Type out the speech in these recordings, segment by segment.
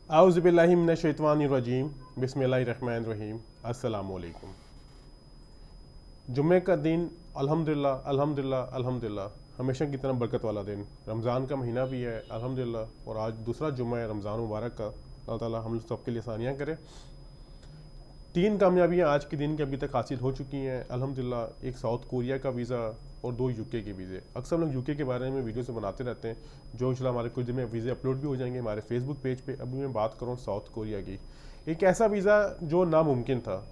आउज़ुबिल्लाहि मिनश्शैतानिर्रजीम बिस्मिल्लाहिर्रहमानिर्रहीम अस्सलामु अलैकुम। जुम्मे का दिन अल्हम्दुलिल्लाह अल्हम्दुलिल्लाह अल्हम्दुलिल्लाह हमेशा की तरह बरकत वाला दिन, रमज़ान का महीना भी है अल्हम्दुलिल्लाह, और आज दूसरा जुम्मा है रमज़ान मुबारक का। अल्लाह ताला हम सबके लिए आसानियाँ करे। 3 कामयाबियाँ आज के दिन की अभी तक हासिल हो चुकी हैं अल्हम्दुलिल्लाह। एक साउथ कोरिया का वीज़ा और 2 यूके के वीज़े। अक्सर लोग यूके के बारे में वीडियो से बनाते रहते हैं, जो इंशाल्लाह हमारे कुछ दिन में वीज़े अपलोड भी हो जाएंगे हमारे फेसबुक पेज पे। अभी मैं बात करूँ साउथ कोरिया की, एक ऐसा वीज़ा जो नामुमकिन था।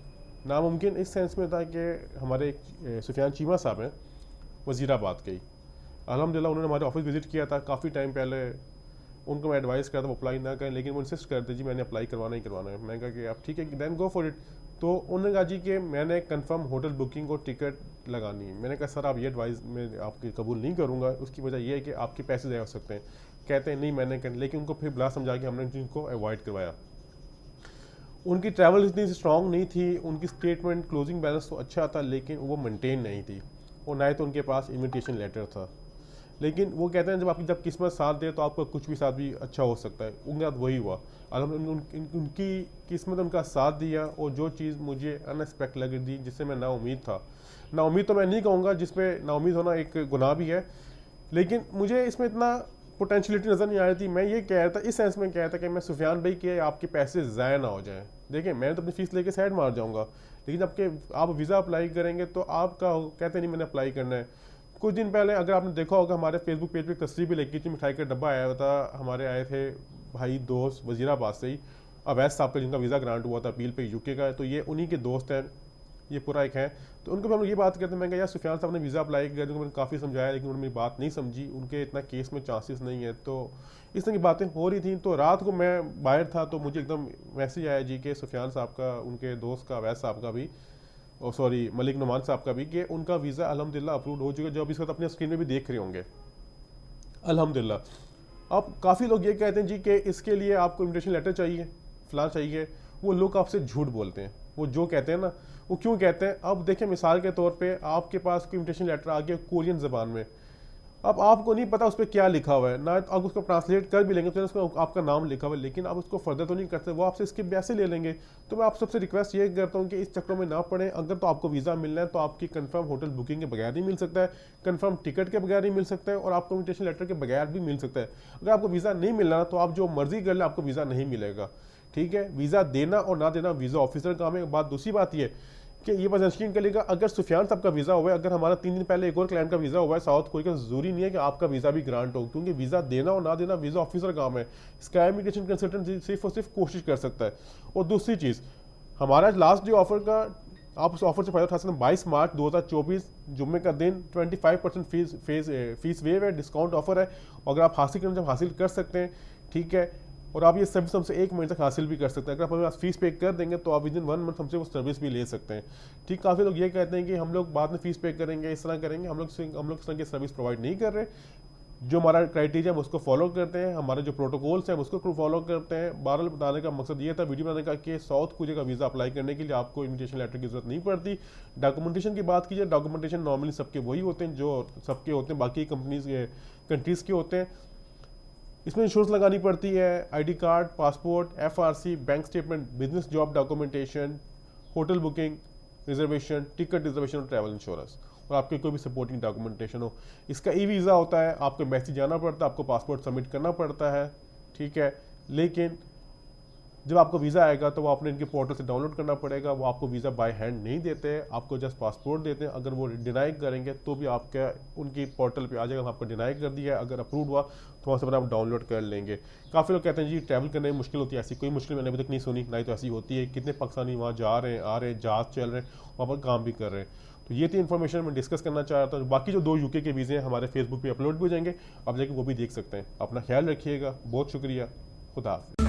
नामुमकिन इस सेंस में था कि हमारे सुफियान चीमा साहब हैं वज़ीराबाद के ही, अल्हम्दुलिल्लाह उन्होंने हमारे ऑफिस विज़िट किया था काफ़ी टाइम पहले। उनको मैं एडवाइस करता वो अप्लाई ना करें, लेकिन वो इंसिस्ट करते जी मैंने अप्लाई करवाना ही करवाना है। मैंने कहा कि आप ठीक है देन गो फॉर इट। तो उन्होंने कहा जी कि मैंने कंफर्म होटल बुकिंग और टिकट लगानी है। मैंने कहा सर आप ये एडवाइस मैं आपकी कबूल नहीं करूँगा, उसकी वजह यह है कि आपके पैसे ज़ाया हो सकते हैं। कहते हैं नहीं मैंने कर, लेकिन उनको फिर बुला समझा के हमने उनको अवॉइड करवाया। उनकी ट्रैवल इतनी स्ट्रॉन्ग नहीं थी, उनकी स्टेटमेंट क्लोजिंग बैलेंस तो अच्छा था लेकिन वो मेंटेन नहीं थी, और ना ही तो उनके पास इन्विटेशन लेटर था। लेकिन वो कहते हैं जब किस्मत साथ दे तो आपका कुछ भी साथ भी अच्छा हो सकता है। उनके साथ वही हुआ। उनकी किस्मत उनका साथ दिया, और जो चीज़ मुझे अनएक्सपेक्ट लग रही थी, जिससे मैं नाउम्मीद था, नाउम्मीद तो मैं नहीं कहूँगा, जिसमें नाउम्मीद होना एक गुनाह भी है, लेकिन मुझे इसमें इतना पोटेंशियलिटी नज़र नहीं आ रही थी। मैं ये कह रहा था, इस सेंस में कह रहा था कि मैं सुफियान भाई के आपके पैसे ज़ाया ना हो जाएं। देखिए मैंने तो अपनी फ़ीस लेके साइड मार जाऊँगा, लेकिन आपके आप वीज़ा अप्लाई करेंगे तो आपका कहते नहीं मैंने अप्लाई करना है। कुछ दिन पहले अगर आपने देखा होगा हमारे फेसबुक पेज पे तस्वीर भी लगी थी, मिठाई का डब्बा आया हुआ था। हमारे आए थे भाई दोस्त वज़ीराबाद से ही, अवैस साहब का जिनका वीज़ा ग्रांट हुआ था अपील पे यूके का, तो ये उन्हीं के दोस्त हैं, ये पूरा एक है। तो उनको भी हम ये बात करते हैं, मैं कहा यार सुफियान साहब ने वीज़ा अप्लाई किया, उनको मैंने काफ़ी समझाया लेकिन उन्होंने मेरी बात नहीं समझी, उनके इतना केस में चांसेस नहीं है। तो इस तरह की बातें हो रही थी। तो रात को मैं बाहर था तो मुझे एकदम मैसेज आया जी के सुफियान साहब का, उनके दोस्त का, अवैस साहब का भी, और सॉरी मलिक नुमान साहब का भी, कि उनका वीज़ा अल्हम्दुलिल्लाह अप्रूव हो चुका है, जो अभी इस वक्त अपने स्क्रीन में भी देख रहे होंगे अल्हम्दुलिल्लाह। अब काफ़ी लोग ये कहते हैं जी कि इसके लिए आपको इन्विटेशन लेटर चाहिए, फलां चाहिए। वो लोग आपसे झूठ बोलते हैं। वो जो कहते हैं ना, वो क्यों कहते हैं? अब देखें मिसाल के तौर पे आपके पास कोई इन्विटेशन लेटर आ गया कोरियन ज़बान में, अब आपको नहीं पता उस पर क्या लिखा हुआ है ना, आप उसको ट्रांसलेट कर भी लेंगे तो उसमें आपका नाम लिखा हुआ है, लेकिन आप उसको फर्दर तो नहीं करते, वो आपसे इसके पैसे ले लेंगे। तो मैं आप सबसे रिक्वेस्ट ये करता हूँ कि इस चक्रों में ना पड़े। अगर तो आपको वीज़ा मिलना है तो आपकी कंफर्म होटल बुकिंग के बगैर नहीं मिल सकता है, कंफर्म टिकट के बगैर नहीं मिल सकता है, और आपको इन्विटेशन लेटर के बगैर भी मिल सकता है। अगर आपको वीज़ा नहीं मिलना तो आप जो मर्जी कर ले, आपको वीज़ा नहीं मिलेगा। ठीक है, वीज़ा देना और ना देना वीज़ा ऑफिसर का काम है। बात दूसरी बात ये कि ये बस यकीन करेगा, अगर सुफियान साहब का वीज़ा हुआ है, अगर हमारा 3 दिन पहले एक और क्लाइंट का वीज़ा हुआ है साउथ कोरिया का, जरूरी नहीं है कि आपका वीज़ा भी ग्रांट हो, क्योंकि वीज़ा देना और ना देना वीज़ा ऑफिसर का काम है। इसका इमिग्रेशन कंसल्टेंट सिर्फ और सिर्फ कोशिश कर सकता है। और दूसरी चीज़, हमारा लास्ट जो ऑफर का, आप उस ऑफर से फायदा उठा सकते हैं। 22 मार्च 2024 जुम्मे का दिन 25% फीस वेव है, डिस्काउंट ऑफर है। अगर आप हासिल करना जब हासिल कर सकते हैं, ठीक है, और आप ये सर्विस हमसे 1 महीने तक हासिल भी कर सकते हैं। अगर आप हमें फीस पे कर देंगे तो आप विद इन 1 मंथ हमसे वो सर्विस भी ले सकते हैं। ठीक, काफ़ी लोग ये कहते हैं कि हम लोग बाद में फीस पे करेंगे, इस तरह करेंगे। हम लोग इस तरह की सर्विस प्रोवाइड नहीं कर रहे। जो हमारा क्राइटेरिया हम उसको फॉलो करते हैं, हमारे जो प्रोटोकॉल्स हैं उसको फॉलो करते हैं। बहरहाल बताने का मकसद ये था वीडियो बनाने का कि साउथ कोरिया का वीज़ा अप्लाई करने के लिए आपको इन्विटेशन लेटर की जरूरत नहीं पड़ती। डॉक्यूमेंटेशन की बात कीजिए, डॉक्यूमेंटेशन नॉर्मली सबके वही होते हैं जो सबके होते हैं बाकी कंट्रीज़ के होते हैं। इसमें इंश्योरेंस लगानी पड़ती है, ID card, passport, FRC, bank statement, business job documentation, hotel booking, reservation, ticket reservation और ट्रैवल इंश्योरेंस, और आपके कोई भी सपोर्टिंग डॉक्यूमेंटेशन हो। इसका ई वीज़ा होता है, आपको एम्बेसी जाना पड़ता है, आपको पासपोर्ट सबमिट करना पड़ता है। ठीक है, लेकिन जब आपको वीज़ा आएगा तो वो आपने इनके पोर्टल से डाउनलोड करना पड़ेगा। वो आपको वीज़ा बाय हैंड नहीं देते हैं, आपको जस्ट पासपोर्ट देते हैं। अगर वो डिनाई करेंगे तो भी आपका उनकी पोर्टल पे आ जाएगा, आपको डिनाई कर दिया है। अगर अप्रूव हुआ तो वहाँ से आप डाउनलोड कर लेंगे। काफ़ी लोग कहते हैं जी ट्रैवल करने में मुश्किल होती है, ऐसी कोई मुश्किल मैंने अभी तक नहीं सुनी, ना ही तो ऐसी होती है। कितने पाकिस्तानी वहाँ जा रहे हैं, आ रहे हैं, जहाज चल रहे हैं, वहाँ पर काम भी कर रहे हैं। तो ये थी इन्फॉर्मेशन मैं डिस्कस करना चाह रहा था। बाकी जो 2 यूके के वीज़े हैं हमारे फेसबुक पे अपलोड भी हो जाएंगे, आप जाके वो भी देख सकते हैं। अपना ख्याल रखिएगा, बहुत शुक्रिया, खुदा हाफिज़।